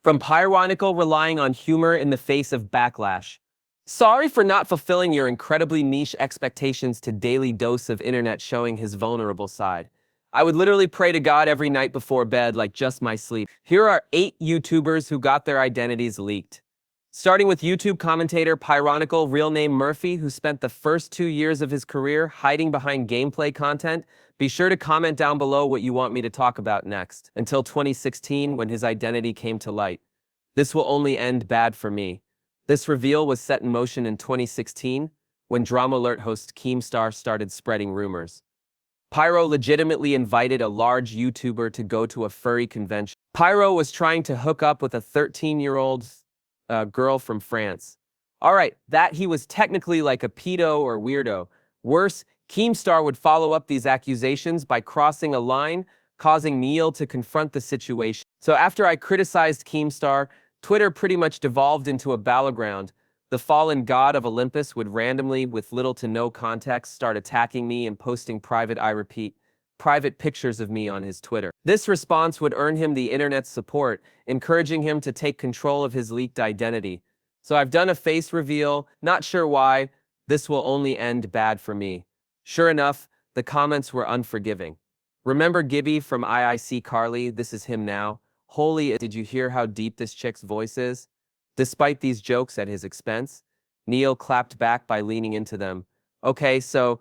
From Pyronical relying on humor in the face of backlash. Sorry for not fulfilling your incredibly niche expectations to daily dose of internet showing his vulnerable side. I would literally pray to God every night before bed like just my sleep. Here are 8 YouTubers who got their identities leaked. Starting with YouTube commentator Pyronical, real name Murphy, who spent the first 2 years of his career hiding behind gameplay content. Be sure to comment down below what you want me to talk about next, until 2016 when his identity came to light. This will only end bad for me. This reveal was set in motion in 2016 when Drama Alert host Keemstar started spreading rumors. Pyro legitimately invited a large YouTuber to go to a furry convention. Pyro was trying to hook up with a 13-year-old girl from France. Alright, that he was technically like a pedo or weirdo. Worse, Keemstar would follow up these accusations by crossing a line, causing Neil to confront the situation. So after I criticized Keemstar, Twitter pretty much devolved into a battleground. The fallen god of Olympus would randomly, with little to no context, start attacking me and posting private pictures of me on his Twitter. This response would earn him the internet's support, encouraging him to take control of his leaked identity. So I've done a face reveal, not sure why. This will only end bad for me. Sure enough, the comments were unforgiving. Remember Gibby from IIC Carly? This is him now. Holy, did you hear how deep this chick's voice is? Despite these jokes at his expense, Neil clapped back by leaning into them. Okay, so,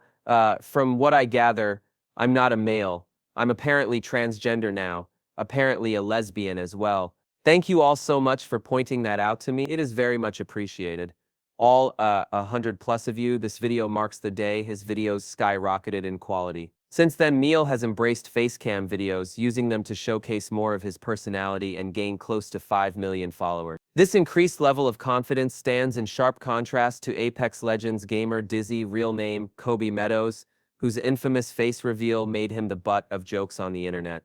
from what I gather, I'm not a male. I'm apparently transgender now. Apparently a lesbian as well. Thank you all so much for pointing that out to me. It is very much appreciated. All 100 plus of you, this video marks the day his videos skyrocketed in quality. Since then, Neil has embraced facecam videos, using them to showcase more of his personality and gain close to 5 million followers. This increased level of confidence stands in sharp contrast to Apex Legends gamer Dizzy, real name Kobe Meadows, whose infamous face reveal made him the butt of jokes on the internet.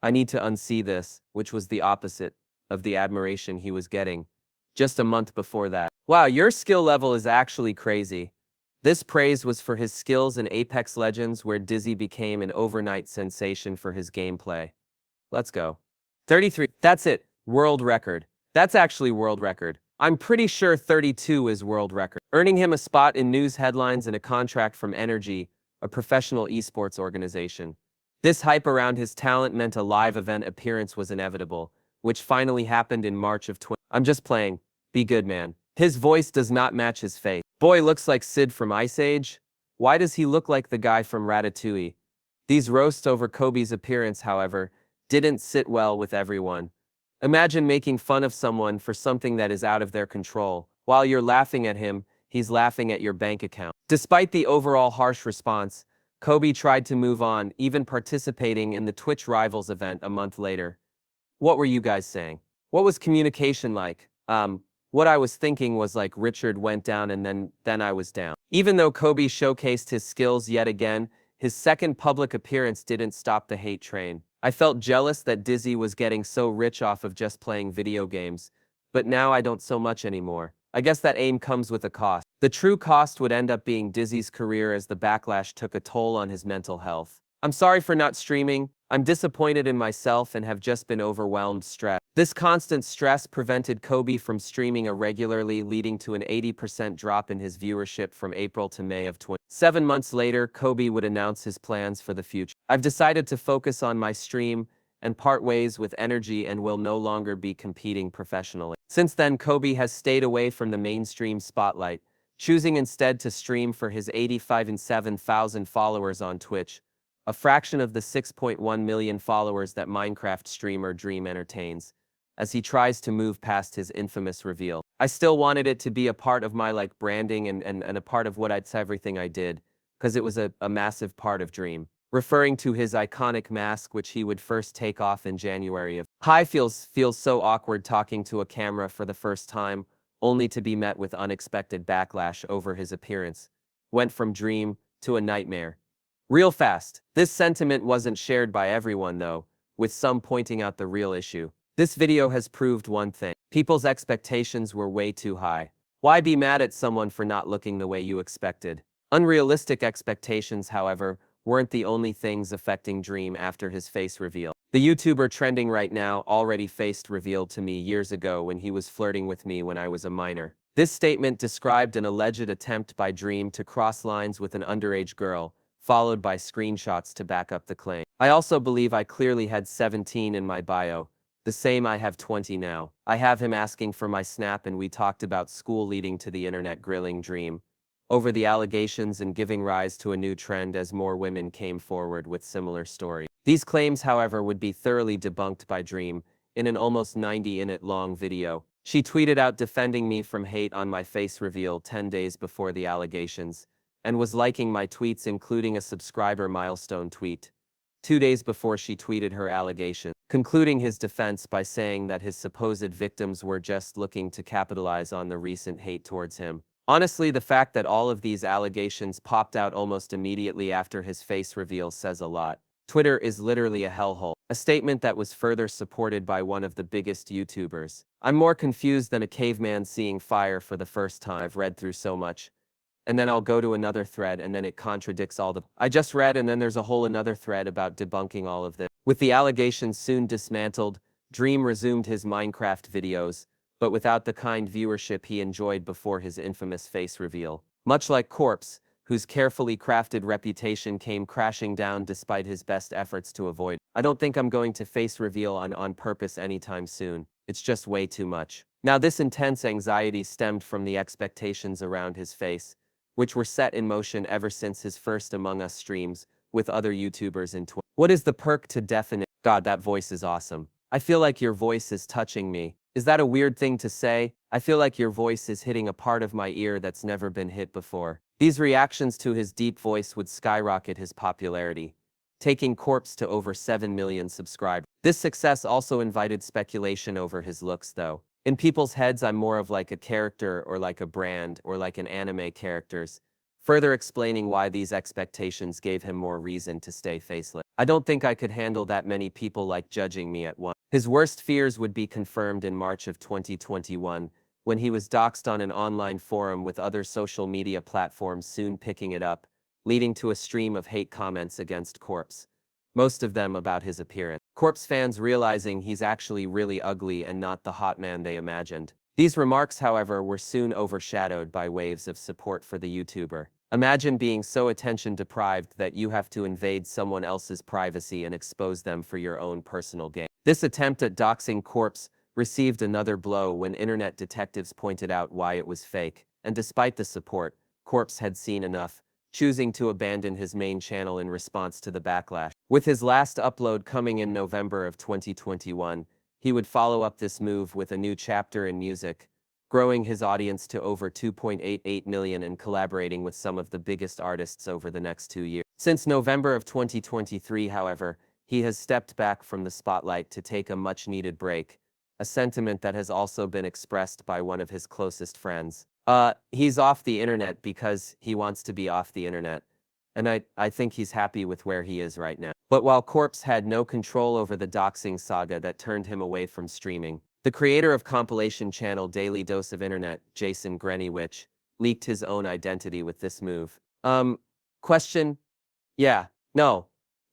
I need to unsee this, which was the opposite of the admiration he was getting just a month before that. Wow, your skill level is actually crazy. This praise was for his skills in Apex Legends, where Dizzy became an overnight sensation for his gameplay. Let's go. 33. That's it. World record. That's actually world record. I'm pretty sure 32 is world record. Earning him a spot in news headlines and a contract from Energy, a professional esports organization. This hype around his talent meant a live event appearance was inevitable, which finally happened in March of 20. I'm just playing. Be good, man. His voice does not match his face. Boy looks like Sid from Ice Age. Why does he look like the guy from Ratatouille? These roasts over Kobe's appearance, however, didn't sit well with everyone. Imagine making fun of someone for something that is out of their control. While you're laughing at him, he's laughing at your bank account. Despite the overall harsh response, Kobe tried to move on, even participating in the Twitch Rivals event a month later. What were you guys saying? What was communication like? What I was thinking was like Richard went down and then I was down. Even though Kobe showcased his skills yet again, his second public appearance didn't stop the hate train. I felt jealous that Dizzy was getting so rich off of just playing video games, but now I don't so much anymore. I guess that aim comes with a cost. The true cost would end up being Dizzy's career, as the backlash took a toll on his mental health. I'm sorry for not streaming. I'm disappointed in myself and have just been overwhelmed stressed. This constant stress prevented Kobe from streaming irregularly, leading to an 80% drop in his viewership from April to May of 20. 7 months later, Kobe would announce his plans for the future. I've decided to focus on my stream and part ways with Energy and will no longer be competing professionally. Since then, Kobe has stayed away from the mainstream spotlight, choosing instead to stream for his 85,700 followers on Twitch, a fraction of the 6.1 million followers that Minecraft streamer Dream entertains, as he tries to move past his infamous reveal. I still wanted it to be a part of my branding and a part of what I'd say everything I did, because it was a massive part of Dream. Referring to his iconic mask, which he would first take off in January of. Feels so awkward talking to a camera for the first time, only to be met with unexpected backlash over his appearance. Went from dream to a nightmare. Real fast. This sentiment wasn't shared by everyone though, with some pointing out the real issue. This video has proved one thing. People's expectations were way too high. Why be mad at someone for not looking the way you expected? Unrealistic expectations, however, weren't the only things affecting Dream after his face reveal. The YouTuber trending right now already faced revealed to me years ago when he was flirting with me when I was a minor. This statement described an alleged attempt by Dream to cross lines with an underage girl, followed by screenshots to back up the claim. I also believe I clearly had 17 in my bio, the same I have 20 now. I have him asking for my snap and we talked about school leading to the internet grilling Dream over the allegations and giving rise to a new trend as more women came forward with similar stories. These claims, however, would be thoroughly debunked by Dream in an almost 90-minute long video. She tweeted out defending me from hate on my face reveal 10 days before the allegations, and was liking my tweets, including a subscriber milestone tweet 2 days before she tweeted her allegation, concluding his defense by saying that his supposed victims were just looking to capitalize on the recent hate towards him. Honestly, the fact that all of these allegations popped out almost immediately after his face reveal says a lot. Twitter is literally a hellhole, a statement that was further supported by one of the biggest YouTubers. I'm more confused than a caveman seeing fire for the first time. I've read through so much. And then I'll go to another thread and then it contradicts all the I just read, and then there's a whole another thread about debunking all of this. With the allegations soon dismantled, Dream resumed his Minecraft videos, but without the kind viewership he enjoyed before his infamous face reveal. Much like Corpse, whose carefully crafted reputation came crashing down despite his best efforts to avoid. I don't think I'm going to face reveal on purpose anytime soon. It's just way too much. Now, this intense anxiety stemmed from the expectations around his face, which were set in motion ever since his first Among Us streams with other YouTubers in Twitch. What is the perk to deafening? God, that voice is awesome. I feel like your voice is touching me. Is that a weird thing to say? I feel like your voice is hitting a part of my ear that's never been hit before. These reactions to his deep voice would skyrocket his popularity, taking Corpse to over 7 million subscribers. This success also invited speculation over his looks, though. In people's heads, I'm more of like a character or like a brand or like an anime characters, further explaining why these expectations gave him more reason to stay faceless. I don't think I could handle that many people like judging me at once. His worst fears would be confirmed in March of 2021, when he was doxxed on an online forum, with other social media platforms soon picking it up, leading to a stream of hate comments against Corpse, most of them about his appearance. Corpse fans realizing he's actually really ugly and not the hot man they imagined. These remarks, however, were soon overshadowed by waves of support for the YouTuber. Imagine being so attention-deprived that you have to invade someone else's privacy and expose them for your own personal gain. This attempt at doxing Corpse received another blow when internet detectives pointed out why it was fake, and despite the support, Corpse had seen enough, choosing to abandon his main channel in response to the backlash. With his last upload coming in November of 2021, he would follow up this move with a new chapter in music, growing his audience to over 2.88 million and collaborating with some of the biggest artists over the next 2 years. Since November of 2023, however, he has stepped back from the spotlight to take a much-needed break, a sentiment that has also been expressed by one of his closest friends. He's off the internet because he wants to be off the internet, and I think he's happy with where he is right now. But while Corpse had no control over the doxing saga that turned him away from streaming, the creator of compilation channel Daily Dose of Internet, Jason Greniewicz, leaked his own identity with this move. Question? Yeah, no.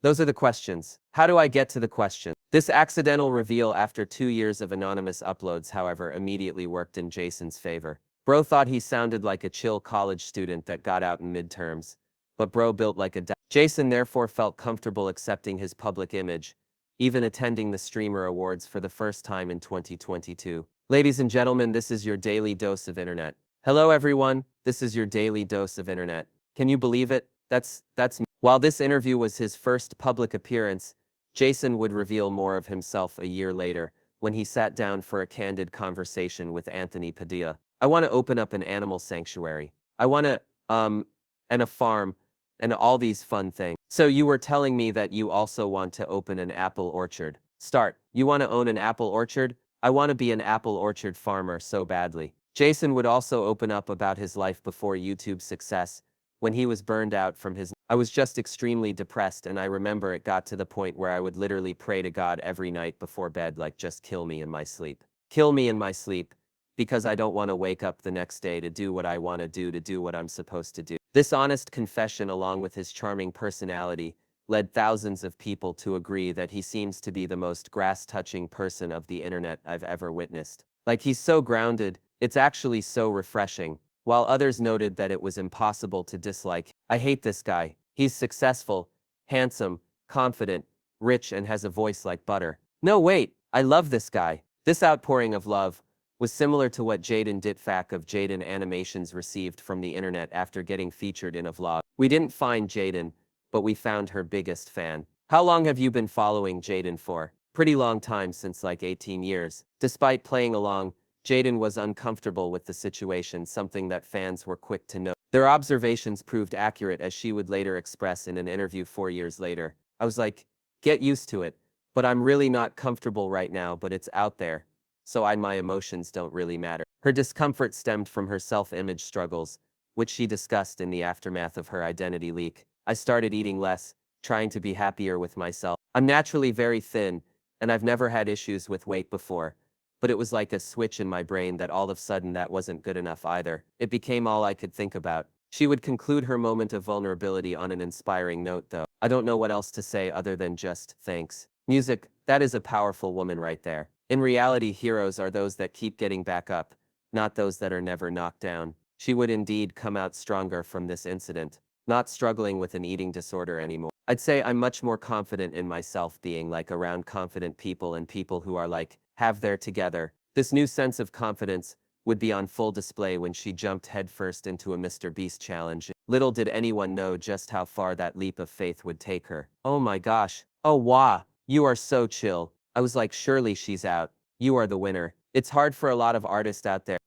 Those are the questions. How do I get to the question? This accidental reveal after 2 years of anonymous uploads, however, immediately worked in Jason's favor. Bro thought he sounded like a chill college student that got out in midterms, but bro built like a Jason therefore felt comfortable accepting his public image, even attending the Streamer Awards for the first time in 2022. Ladies and gentlemen, this is your daily dose of internet. Hello everyone, this is your daily dose of internet. Can you believe it? That's me. While this interview was his first public appearance, Jason would reveal more of himself a year later, when he sat down for a candid conversation with Anthony Padilla. I want to open up an animal sanctuary. I want to, and a farm, and all these fun things. So you were telling me that you also want to open an apple orchard. Start. You want to own an apple orchard? I want to be an apple orchard farmer so badly. Jason would also open up about his life before YouTube's success, when he was burned out from his. I was just extremely depressed, and I remember it got to the point where I would literally pray to God every night before bed, like, just kill me in my sleep. Kill me in my sleep, because I don't want to wake up the next day to do what I want to do what I'm supposed to do. This honest confession, along with his charming personality, led thousands of people to agree that he seems to be the most grass-touching person of the internet I've ever witnessed. Like, he's so grounded, it's actually so refreshing. While others noted that it was impossible to dislike. I hate this guy. He's successful, handsome, confident, rich, and has a voice like butter. No, wait, I love this guy. This outpouring of love was similar to what Jaden Ditfak of Jaden Animations received from the internet after getting featured in a vlog. We didn't find Jaden, but we found her biggest fan. How long have you been following Jaden for? Pretty long time, since like 18 years. Despite playing along, Jaden was uncomfortable with the situation, something that fans were quick to note. Their observations proved accurate, as she would later express in an interview 4 years later. I was like, get used to it, but I'm really not comfortable right now, but it's out there, so my emotions don't really matter. Her discomfort stemmed from her self-image struggles, which she discussed in the aftermath of her identity leak. I started eating less, trying to be happier with myself. I'm naturally very thin, and I've never had issues with weight before, but it was like a switch in my brain that all of a sudden that wasn't good enough either. It became all I could think about. She would conclude her moment of vulnerability on an inspiring note, though. I don't know what else to say other than just thanks. Music, that is a powerful woman right there. In reality, heroes are those that keep getting back up, not those that are never knocked down. She would indeed come out stronger from this incident, not struggling with an eating disorder anymore. I'd say I'm much more confident in myself being like around confident people and people who are like, have their together. This new sense of confidence would be on full display when she jumped headfirst into a Mr. Beast challenge. Little did anyone know just how far that leap of faith would take her. Oh my gosh. Oh wow. You are so chill. I was like, surely she's out. You are the winner. It's hard for a lot of artists out there.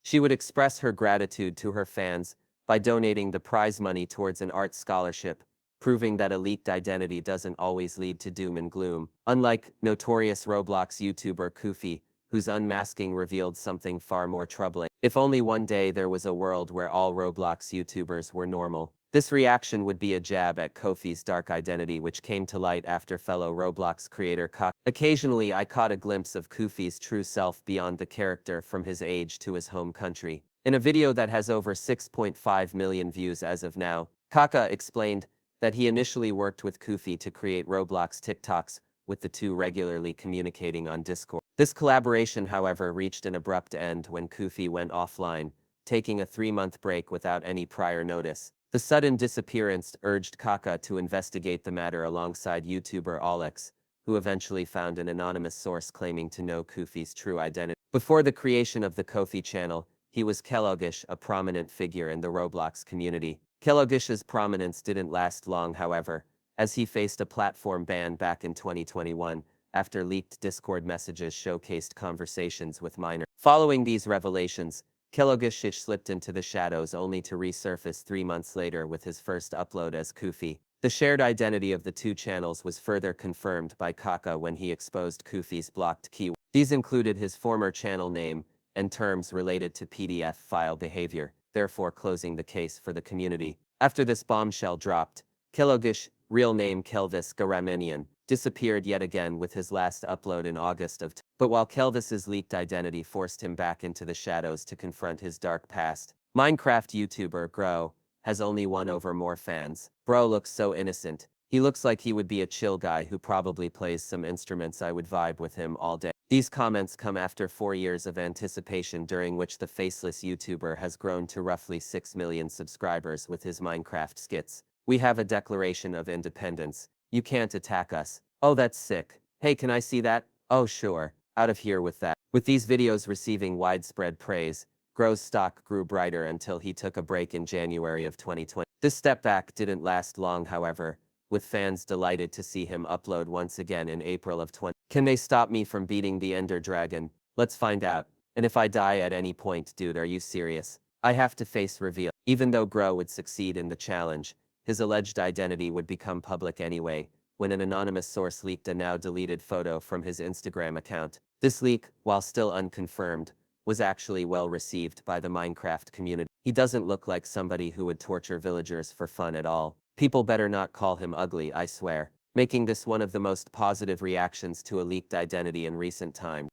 She would express her gratitude to her fans by donating the prize money towards an art scholarship, proving that a leaked identity doesn't always lead to doom and gloom. Unlike notorious Roblox YouTuber Kofi, whose unmasking revealed something far more troubling. If only one day there was a world where all Roblox YouTubers were normal. This reaction would be a jab at Kofi's dark identity, which came to light after fellow Roblox creator Kaka. Occasionally, I caught a glimpse of Kofi's true self beyond the character, from his age to his home country. In a video that has over 6.5 million views as of now, Kaka explained that he initially worked with Kofi to create Roblox TikToks, with the two regularly communicating on Discord. This collaboration, however, reached an abrupt end when Kofi went offline, taking a 3-month break without any prior notice. The sudden disappearance urged Kaka to investigate the matter alongside YouTuber Alex, who eventually found an anonymous source claiming to know Kofi's true identity. Before the creation of the Kofi channel, he was Kellogish, a prominent figure in the Roblox community. Kellogish's prominence didn't last long, however, as he faced a platform ban back in 2021 after leaked Discord messages showcased conversations with minors. Following these revelations, Kellogish slipped into the shadows, only to resurface 3 months later with his first upload as Kofi. The shared identity of the two channels was further confirmed by Kaka when he exposed Kofi's blocked keywords. These included his former channel name and terms related to PDF file behavior, therefore closing the case for the community. After this bombshell dropped, Kellogish, real name Kelvis Garamenian, disappeared yet again with his last upload in August of. But while Kelvis's leaked identity forced him back into the shadows to confront his dark past, Minecraft YouTuber Grow has only won over more fans. Bro looks so innocent. He looks like he would be a chill guy who probably plays some instruments. I would vibe with him all day. These comments come after 4 years of anticipation, during which the faceless YouTuber has grown to roughly 6 million subscribers with his Minecraft skits. We have a declaration of independence. You can't attack us. Oh, that's sick. Hey, can I see that? Oh, sure. Out of here with that. With these videos receiving widespread praise, Grow's stock grew brighter until he took a break in January of 2020. This step back didn't last long, however, with fans delighted to see him upload once again in April of 2020. Can they stop me from beating the Ender Dragon? Let's find out. And if I die at any point, dude, are you serious? I have to face reveal. Even though Grow would succeed in the challenge, his alleged identity would become public anyway, when an anonymous source leaked a now deleted photo from his Instagram account. This leak, while still unconfirmed, was actually well received by the Minecraft community. He doesn't look like somebody who would torture villagers for fun at all. People better not call him ugly, I swear. Making this one of the most positive reactions to a leaked identity in recent times.